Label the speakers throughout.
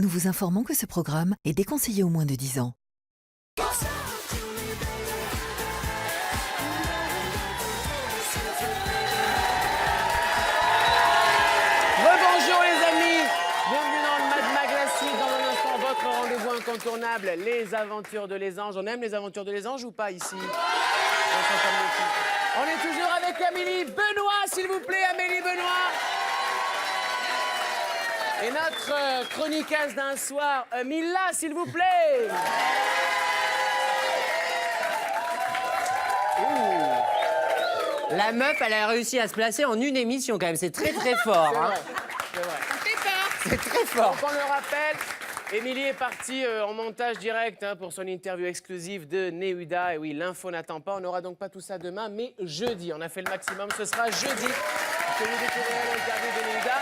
Speaker 1: Nous vous informons que ce programme est déconseillé aux moins de 10 ans.
Speaker 2: Rebonjour les amis, bienvenue dans le Mad Mag la suite. Dans un instant, votre rendez-vous incontournable, les aventures de les anges. On aime les aventures de les anges ou pas ici? On est toujours avec Amélie Benoît, s'il vous plaît, Amélie Benoît. Et notre chroniqueuse d'un soir, Mila, s'il vous plaît.
Speaker 3: La meuf, elle a réussi à se placer en une émission quand même, c'est très très fort. Hein.
Speaker 2: C'est vrai.
Speaker 3: C'est très fort.
Speaker 2: Donc on le rappelle, Émilie est partie en montage direct pour son interview exclusive de Nehuda. Et oui, l'info n'attend pas. On n'aura donc pas tout ça demain, mais jeudi. On a fait le maximum. Ce sera jeudi que vous découvrirez l'interview de Nehuda.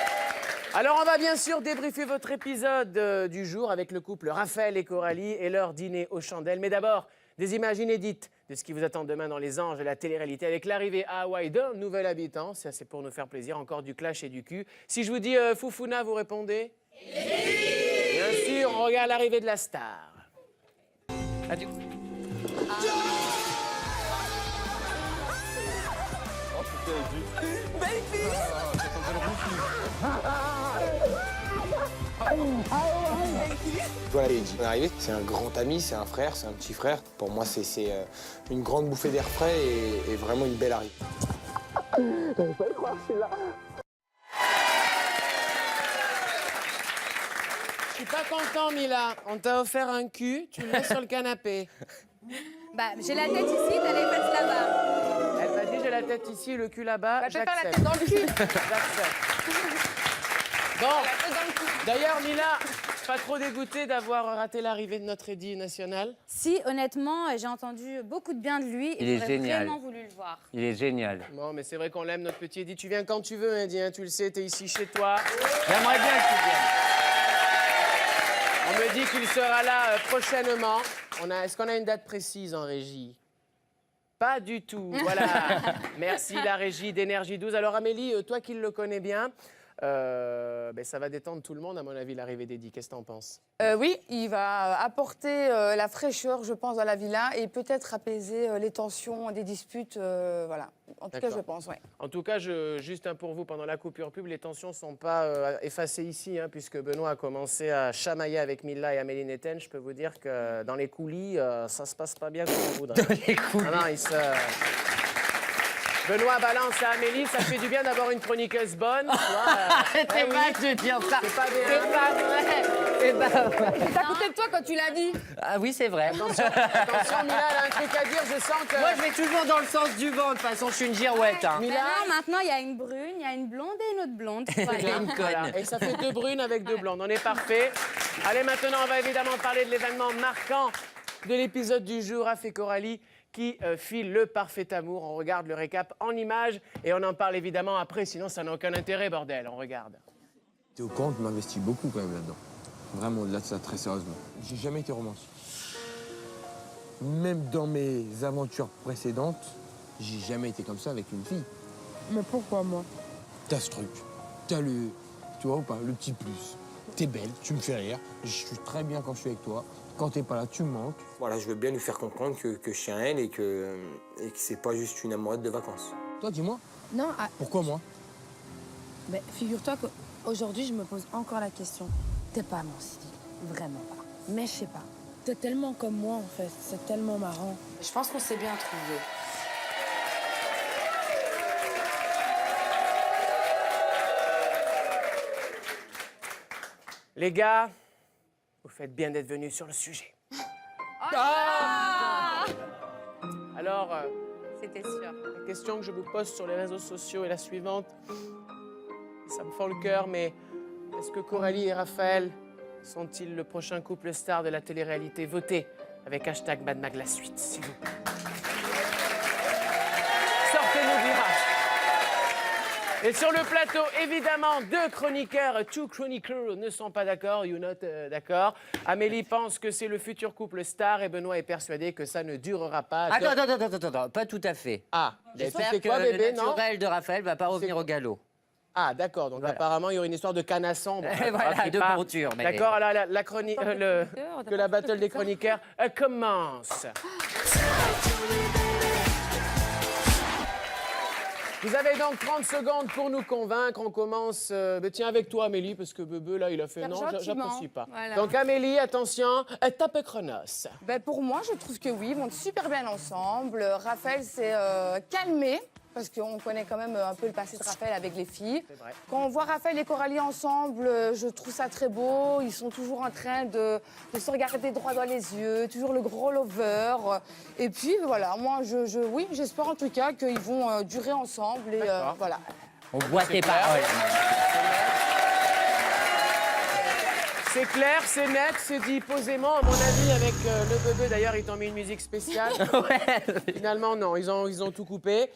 Speaker 2: Alors, on va bien sûr débriefer votre épisode du jour avec le couple Raphaël et Coralie et leur dîner aux chandelles. Mais d'abord, des images inédites de ce qui vous attend demain dans Les Anges de la télé-réalité avec l'arrivée à Hawaï d'un nouvel habitant. Ça, c'est pour nous faire plaisir. Encore du clash et du cul. Si je vous dis Foufouna, vous répondez? Bien sûr, on regarde l'arrivée de la star. Adieu.
Speaker 4: Voilà, on est arrivé, c'est un grand ami, c'est un frère, c'est un petit frère. Pour moi, c'est une grande bouffée d'air frais et vraiment une belle arrivée. J'arrive pas à le croire, je suis là.
Speaker 2: Je suis pas content, Mila. On t'a offert un cul, tu le mets sur le canapé.
Speaker 5: Bah, j'ai la tête ici, t'as les fesses là-bas.
Speaker 2: Elle m'a dit j'ai la tête ici, le cul là-bas.
Speaker 5: Bah, fais pas la
Speaker 2: j'accepte.
Speaker 5: tête dans le cul.
Speaker 2: J'accepte. Bon, d'ailleurs, Mila, pas trop dégoûtée d'avoir raté l'arrivée de notre Eddy national?
Speaker 5: Si, honnêtement, j'ai entendu beaucoup de bien de lui
Speaker 3: Il
Speaker 5: et
Speaker 3: est
Speaker 5: j'aurais
Speaker 3: génial.
Speaker 5: vraiment voulu le voir.
Speaker 3: Il est génial.
Speaker 2: Bon, mais c'est vrai qu'on l'aime, notre petit Eddy. Tu viens quand tu veux, Eddy, hein, tu le sais, t'es ici chez toi.
Speaker 3: J'aimerais bien que tu viennes.
Speaker 2: On me dit qu'il sera là prochainement. Est-ce qu'on a une date précise en régie? Pas du tout, voilà. Merci la régie d'Énergie 12. Alors Amélie, toi qui le connais bien, ça va détendre tout le monde, à mon avis, l'arrivée d'Eddy. Qu'est-ce que t'en penses?
Speaker 6: Oui, il va apporter la fraîcheur, je pense, à la villa et peut-être apaiser les tensions des disputes. Voilà. En tout cas, je pense, oui.
Speaker 2: En tout cas, juste pour vous, pendant la coupure pub, les tensions ne sont pas effacées ici, puisque Benoît a commencé à chamailler avec Mila et Amélie Netten. Je peux vous dire que dans les coulis, ça se passe pas bien comme on voudrait.
Speaker 3: Dans les couilles.
Speaker 2: Ah non, Benoît balance à Amélie, ça fait du bien d'avoir une chroniqueuse bonne.
Speaker 3: C'est pas de dire ça.
Speaker 2: C'est pas bien.
Speaker 3: C'est pas vrai. C'est pas vrai.
Speaker 6: C'est à côté de toi quand tu l'as dit.
Speaker 3: Ah oui, c'est vrai.
Speaker 2: Attention, Mila, elle a un truc à dire, je sens que...
Speaker 3: Moi, je vais toujours dans le sens du vent. De toute façon, je suis une girouette. Hein.
Speaker 2: Mila,
Speaker 5: Maintenant, il y a une brune, il y a une blonde et une autre blonde. Voilà.
Speaker 3: J'ai une conne.
Speaker 2: voilà. Et ça fait deux brunes avec deux blondes. On est parfait. Allez, maintenant, on va évidemment parler de l'événement marquant de l'épisode du jour, Raph et Coralie qui file le parfait amour. On regarde le récap en images et on en parle évidemment après, sinon ça n'a aucun intérêt, bordel. On regarde.
Speaker 4: T'es au camp, je m'investis beaucoup quand même là-dedans. Vraiment, au-delà de ça, très sérieusement. J'ai jamais été romancier. Même dans mes aventures précédentes, j'ai jamais été comme ça avec une fille.
Speaker 6: Mais pourquoi moi?
Speaker 4: T'as ce truc, t'as le... Tu vois ou pas, le petit plus. T'es belle, tu me fais rire, je suis très bien quand je suis avec toi. Quand t'es pas là, tu me manques. Voilà, je veux bien lui faire comprendre que je suis un elle et que c'est pas juste une amourette de vacances. Toi, dis-moi,
Speaker 7: Non,
Speaker 4: pourquoi moi?
Speaker 7: mais figure-toi qu'aujourd'hui, je me pose encore la question. T'es pas mon style, vraiment pas. Mais je sais pas, t'es tellement comme moi, en fait. C'est tellement marrant. Je pense qu'on s'est bien trouvés.
Speaker 2: Les gars, vous faites bien d'être venus sur le sujet. Alors,
Speaker 5: C'était sûr.
Speaker 2: la question que je vous pose sur les réseaux sociaux est la suivante. Ça me fend le cœur, mais est-ce que Coralie et Raphaël sont-ils le prochain couple star de la télé-réalité? Votez avec hashtag #MadMag la suite, s'il vous plaît. Sortez-nous du rap. Et sur le plateau, évidemment, deux chroniqueurs, two chroniclers ne sont pas d'accord, you not d'accord. Amélie pense que c'est le futur couple star et Benoît est persuadé que ça ne durera pas.
Speaker 3: Attends, pas tout à fait.
Speaker 2: Ah,
Speaker 3: J'espère
Speaker 2: c'est
Speaker 3: que
Speaker 2: quoi, bébé,
Speaker 3: le
Speaker 2: non?
Speaker 3: naturel de Raphaël va pas revenir au galop.
Speaker 2: Ah, d'accord. Donc, apparemment, il y aurait une histoire de canasson. Bon,
Speaker 3: Voilà, de monture. mais-
Speaker 2: D'accord, alors la chronique, que la battle des chroniqueurs commence. Vous avez donc 30 secondes pour nous convaincre. On commence, tiens, avec toi, Amélie, parce que Bebe, là, il a fait
Speaker 6: Faire
Speaker 2: non,
Speaker 6: gentiment.
Speaker 2: j'apprécie pas.
Speaker 6: Voilà.
Speaker 2: Donc, Amélie, attention, tape chronos.
Speaker 6: Ben, pour moi, je trouve que oui, ils vont super bien ensemble. Raphaël s'est calmé, parce qu'on connaît quand même un peu le passé de Raphaël avec les filles.
Speaker 2: C'est vrai.
Speaker 6: Quand on voit Raphaël et Coralie ensemble, je trouve ça très beau. Ils sont toujours en train de se regarder droit dans les yeux, toujours le gros lover. Et puis voilà, moi, oui, j'espère en tout cas qu'ils vont durer ensemble. Et
Speaker 2: D'accord.
Speaker 6: voilà.
Speaker 3: On voit tes
Speaker 2: clair.
Speaker 3: paroles.
Speaker 2: C'est clair, c'est net, c'est dit posément. À mon avis, avec le Bebe, d'ailleurs, ils t'ont mis une musique spéciale. Finalement, non, ils ont tout coupé.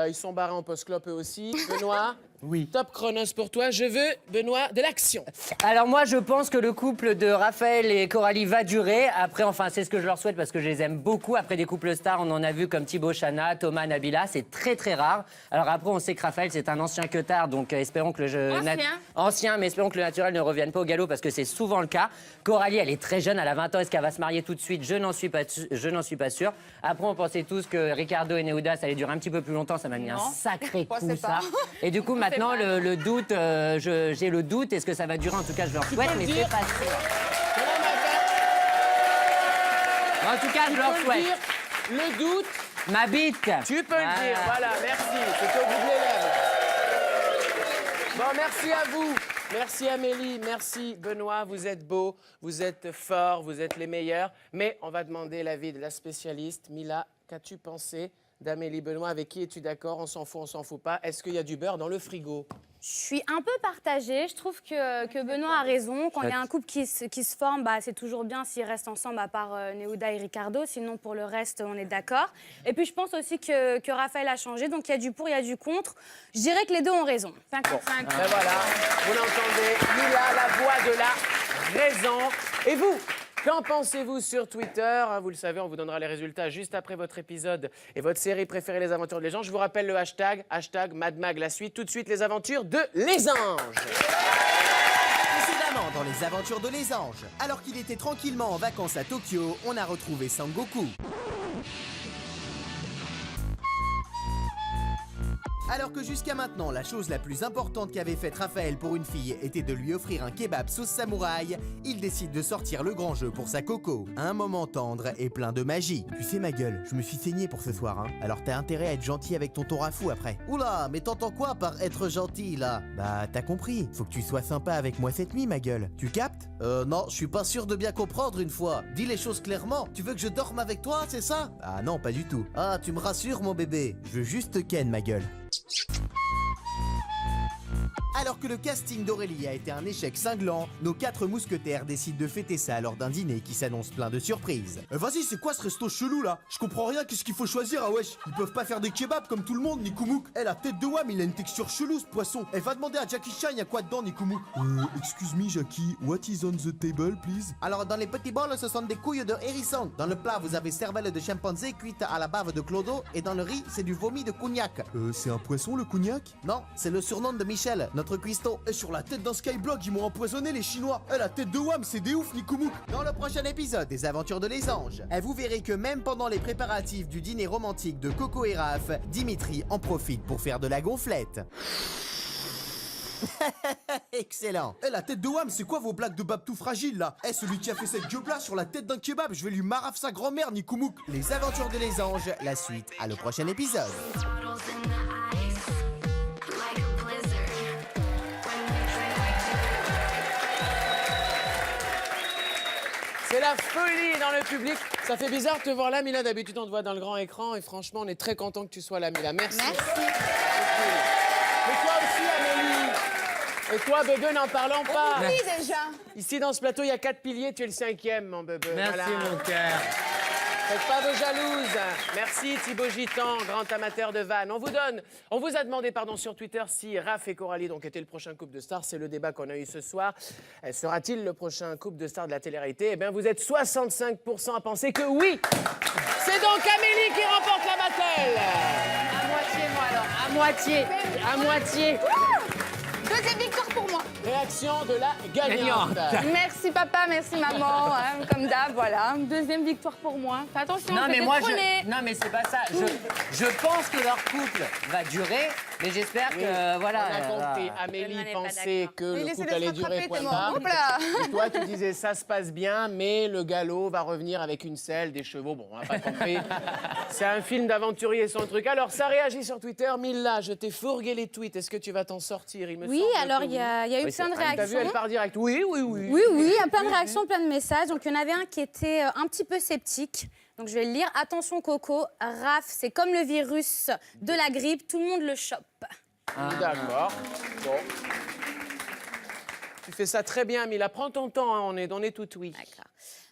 Speaker 2: Ils sont barrés en post-clope eux aussi. Benoît,
Speaker 3: Oui.
Speaker 2: top chronos pour toi. Je veux, Benoît, de l'action.
Speaker 3: Alors moi, je pense que le couple de Raphaël et Coralie va durer. Après, enfin, c'est ce que je leur souhaite parce que je les aime beaucoup. Après des couples stars, on en a vu comme Thibaut Chana, Thomas, Nabila. C'est très, très rare. Alors après, on sait que Raphaël, c'est un ancien queutard. Donc espérons que le jeu... Ancien, mais espérons que le naturel ne revienne pas au galop parce que c'est souvent le cas. Coralie, elle est très jeune, elle a 20 ans. Est-ce qu'elle va se marier tout de suite? Je n'en suis pas sûre. Après, on pensait tous que Ricardo et Neuda, ça allait durer un petit peu plus longtemps. Ça m'a mis un sacré coup,
Speaker 6: Pensez
Speaker 3: ça.
Speaker 6: pas.
Speaker 3: Et du coup, maintenant, le doute, j'ai le doute. Est-ce que ça va durer? En tout cas, je leur souhaite,
Speaker 2: peux
Speaker 3: mais
Speaker 2: le
Speaker 3: c'est
Speaker 2: dire.
Speaker 3: pas sûr. En tout cas, je leur
Speaker 2: Tu peux
Speaker 3: souhaite.
Speaker 2: le dire, le doute,
Speaker 3: Ma bite.
Speaker 2: tu peux le dire. Voilà, merci. C'est au bout de les lèvres. Bon, merci à vous. Merci Amélie, merci Benoît. Vous êtes beaux, vous êtes forts, vous êtes les meilleurs. Mais on va demander l'avis de la spécialiste. Mila, qu'as-tu pensé d'Amélie Benoît? Avec qui es-tu d'accord? On s'en fout pas. Est-ce qu'il y a du beurre dans le frigo?
Speaker 5: Je suis un peu partagée. Je trouve que Benoît a raison. Quand il y a un couple qui se forme, bah, c'est toujours bien s'ils restent ensemble, à part Neuda et Ricardo. Sinon, pour le reste, on est d'accord. Et puis, je pense aussi que Raphaël a changé. Donc, il y a du pour, il y a du contre. Je dirais que les deux ont raison. 55.
Speaker 2: Ben voilà, vous l'entendez, Mila, la voix de la raison. Et vous, qu'en pensez-vous sur Twitter? Vous le savez, on vous donnera les résultats juste après votre épisode et votre série préférée, Les Aventures de Les Anges. Je vous rappelle le hashtag MadMag la suite. Tout de suite, Les Aventures de Les Anges.
Speaker 8: Précédemment dans Les Aventures de Les Anges, alors qu'il était tranquillement en vacances à Tokyo, on a retrouvé Sangoku. Alors que jusqu'à maintenant, la chose la plus importante qu'avait faite Raphaël pour une fille était de lui offrir un kebab sauce samouraï, il décide de sortir le grand jeu pour sa Coco. Un moment tendre et plein de magie. Tu sais ma gueule, je me suis saigné pour ce soir, hein. Alors t'as intérêt à être gentil avec ton torafou après. Oula, mais t'entends quoi par être gentil là? Bah t'as compris, faut que tu sois sympa avec moi cette nuit ma gueule. Tu captes? Non, je suis pas sûr de bien comprendre une fois. Dis les choses clairement, tu veux que je dorme avec toi, c'est ça? Ah non, pas du tout. Ah, tu me rassures mon bébé, je veux juste te ken ma gueule. Alors que le casting d'Aurélie a été un échec cinglant, nos 4 mousquetaires décident de fêter ça lors d'un dîner qui s'annonce plein de surprises.
Speaker 9: Vas-y, c'est quoi ce resto chelou là? Je comprends rien, qu'est-ce qu'il faut choisir, ah wesh? Ils peuvent pas faire des kebabs comme tout le monde, Nikumouk. La tête de Wam, il a une texture chelou ce poisson. Va demander à Jackie Chan, y'a quoi dedans, Nikumouk? Excuse me, Jackie, what is on the table, please?
Speaker 8: Alors dans les petits bols, ce sont des couilles de hérisson. Dans le plat, vous avez cervelle de chimpanzé cuite à la bave de clodo. Et dans le riz, c'est du vomi de cognac.
Speaker 9: C'est un poisson le cognac?
Speaker 8: Non, c'est le surnom de Michel, notre cuistot.
Speaker 9: Et sur la tête d'un skyblock, ils m'ont empoisonné les Chinois. La tête de Wam, c'est des ouf, Nikumouk.
Speaker 8: Dans le prochain épisode des Aventures de Les Anges, vous verrez que même pendant les préparatifs du dîner romantique de Coco et Raph, Dimitri en profite pour faire de la gonflette. Excellent.
Speaker 9: La tête de Wam, c'est quoi vos blagues de bab tout fragile là? Celui qui a fait cette gueule là sur la tête d'un kebab, je vais lui maraf sa grand-mère, Nikumouk.
Speaker 8: Les Aventures de Les Anges, la suite à le prochain épisode.
Speaker 2: C'est la folie dans le public. Ça fait bizarre de te voir là, Mila. D'habitude, on te voit dans le grand écran. Et franchement, on est très content que tu sois là, Mila. Merci.
Speaker 6: Merci.
Speaker 2: Et toi aussi, Amélie. Et toi, Bebe, n'en parlons pas.
Speaker 6: Oui, déjà.
Speaker 2: Ici, dans ce plateau, il y a 4 piliers. Tu es le 5e, mon Bebe.
Speaker 3: Merci
Speaker 2: Voilà.
Speaker 3: mon cœur.
Speaker 2: Faites pas vos jalouses. Merci Thibaut Gitan, grand amateur de vannes. On vous a demandé sur Twitter si Raph et Coralie donc étaient le prochain couple de stars. C'est le débat qu'on a eu ce soir. Sera-t-il le prochain couple de stars de la télé-réalité? Eh bien, vous êtes 65% à penser que oui. C'est donc Amélie qui remporte la battle.
Speaker 3: À moitié, moi alors. À moitié.
Speaker 2: sélection de la gagnante.
Speaker 6: Merci papa, merci maman, hein, comme d'hab, voilà. Deuxième victoire pour moi. Fais attention,
Speaker 3: Non
Speaker 6: je vais
Speaker 3: mais moi
Speaker 6: détrôner.
Speaker 3: non mais c'est pas ça. Je pense que leur couple va durer, mais j'espère que voilà.
Speaker 2: On a compris.
Speaker 5: On
Speaker 2: Amélie
Speaker 5: n'est pas
Speaker 2: pensait
Speaker 5: d'accord.
Speaker 2: que
Speaker 6: Mais
Speaker 2: le
Speaker 6: laissez-les
Speaker 2: couple allait
Speaker 6: se
Speaker 2: durer,
Speaker 6: rattraper,
Speaker 2: point
Speaker 6: t'es mort.
Speaker 2: barre.
Speaker 6: Hop là.
Speaker 2: Et toi, tu disais ça se passe bien, mais le galop va revenir avec une selle, des chevaux. Bon, on n'a pas compris. C'est un film d'aventurier, son truc. Alors, ça réagit sur Twitter. Milla, je t'ai fourgué les tweets. Est-ce que tu vas t'en sortir? Il me
Speaker 5: Oui,
Speaker 2: semble
Speaker 5: alors
Speaker 2: que
Speaker 5: il y a eu
Speaker 3: Oui,
Speaker 5: plein de
Speaker 3: c'est vrai.
Speaker 2: T'as vu,
Speaker 5: réactions.
Speaker 2: elle part direct. Oui.
Speaker 5: Oui, il y a plein de réactions, plein de messages. Donc, il y en avait un qui était un petit peu sceptique. Donc, je vais le lire. Attention, Coco, Raph, c'est comme le virus de la grippe, tout le monde le chope.
Speaker 2: D'accord. Bon. Tu fais ça très bien, Milla. Prends ton temps, hein. On est tout oui.
Speaker 5: D'accord.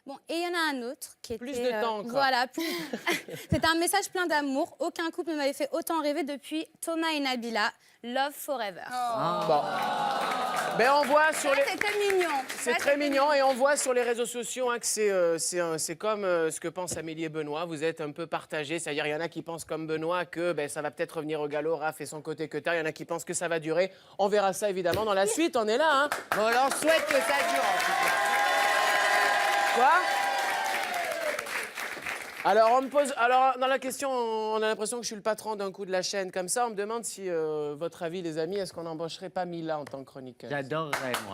Speaker 5: Bon, et il y en a un autre qui était...
Speaker 2: Plus de temps encore.
Speaker 5: Voilà. C'était un message plein d'amour. Aucun couple ne m'avait fait autant rêver depuis Thomas et Nabila. Love forever.
Speaker 2: Bon. Ben, on voit sur les...
Speaker 5: C'était mignon.
Speaker 2: C'est
Speaker 5: Ça,
Speaker 2: très
Speaker 5: c'était
Speaker 2: mignon et on voit sur les réseaux sociaux hein, que c'est comme ce que pensent Amélie et Benoît. Vous êtes un peu partagés, c'est-à-dire il y en a qui pensent comme Benoît que ben, ça va peut-être revenir au galop, Raph et son côté cutter. Il y en a qui pensent que ça va durer. On verra ça évidemment dans la suite, on est là. Hein.
Speaker 3: Bon, alors on souhaite que ça dure en tout cas.
Speaker 2: Quoi? Alors, on me pose. Alors, dans la question, on a l'impression que je suis le patron d'un coup de la chaîne comme ça. On me demande si, votre avis, les amis, est-ce qu'on n'embaucherait pas Milla en tant que chroniqueuse?
Speaker 3: J'adorerais moi.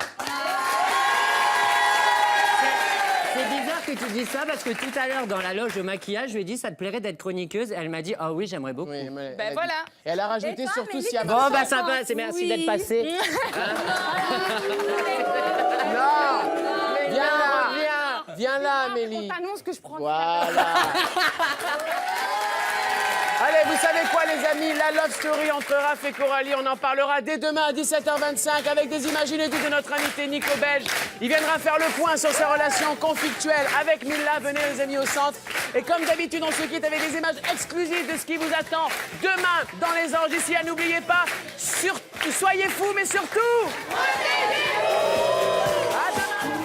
Speaker 3: C'est bizarre que tu dis ça parce que tout à l'heure dans la loge de maquillage, je lui ai dit ça te plairait d'être chroniqueuse. Elle m'a dit ah oui j'aimerais beaucoup.
Speaker 2: Oui, mais elle
Speaker 6: Ben
Speaker 2: a dit-
Speaker 6: voilà.
Speaker 2: Et elle a rajouté
Speaker 5: Et toi,
Speaker 2: surtout
Speaker 5: Amélie,
Speaker 2: s'il y a
Speaker 5: comment
Speaker 3: Bon
Speaker 5: ça
Speaker 3: bah ça
Speaker 5: va?
Speaker 3: va, c'est merci
Speaker 5: Oui.
Speaker 3: d'être passé.
Speaker 2: Non. Viens là, viens là, Amélie.
Speaker 6: On t'annonce que je prends...
Speaker 2: Voilà. Allez, vous savez quoi, les amis? La love story entre Raph et Coralie, on en parlera dès demain à 17h25 avec des images inédites de notre invité Nico Belge. Il viendra faire le point sur sa relation conflictuelle avec Milla. Venez, les amis, au centre. Et comme d'habitude, on se quitte avec des images exclusives de ce qui vous attend demain dans les anges. D'ici là, n'oubliez pas, soyez fous, mais surtout... À demain.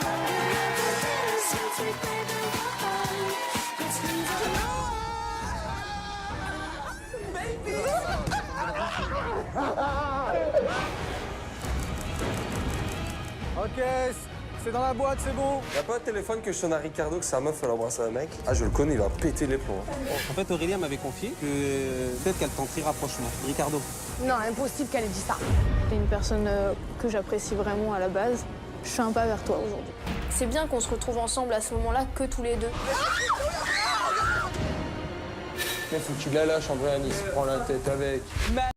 Speaker 10: Ok, c'est dans la boîte, c'est bon.
Speaker 11: Y'a pas de téléphone que je sonne à Ricardo que sa meuf elle embrasse un mec? Ah je le connais, il va péter les plombs.
Speaker 10: En fait, Aurélia m'avait confié que peut-être qu'elle tenterait rapprochement. Ricardo.
Speaker 6: Non, impossible qu'elle ait dit ça. T'es une personne que j'apprécie vraiment à la base. Je suis un pas vers toi aujourd'hui.
Speaker 7: C'est bien qu'on se retrouve ensemble à ce moment-là, que tous les deux.
Speaker 11: Mais faut que tu la lâches en vrai, Anis. Prends la tête avec.